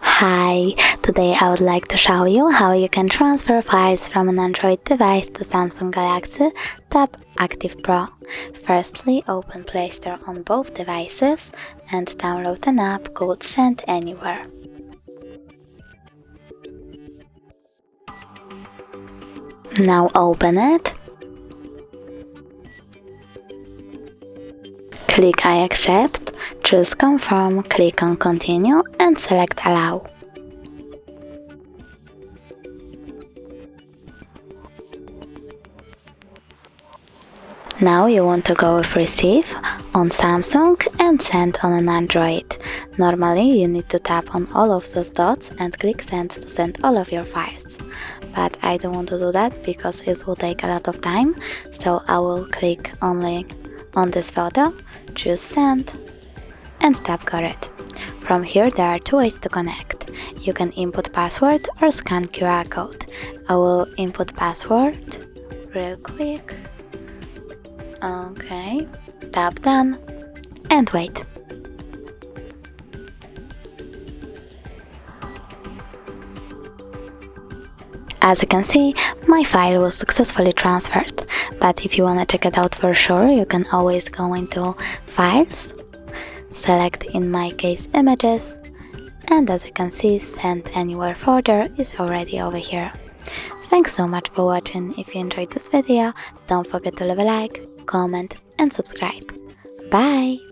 Hi, today I would like to show you how you can transfer files from an Android device to Samsung Galaxy Tab Active Pro. Firstly, open Play Store on both devices and download an app called Send Anywhere. Now open it. Click I accept, choose Confirm, click on Continue and select Allow. Now you want to go with Receive on Samsung and Send on an Android. Normally you need to tap on all of those dots and click Send to send all of your files. But I don't want to do that because it will take a lot of time, so I will click only on this photo, choose Send and tap Got it. From here there are two ways to connect. You can input password or scan QR code. I will input password real quick. Okay, tap Done and wait. As you can see, my file was successfully transferred, but if you want to check it out for sure, you can always go into Files, select in my case Images, and as you can see, Send Anywhere folder is already over here. Thanks so much for watching. If you enjoyed this video, don't forget to leave a like, comment and subscribe. Bye!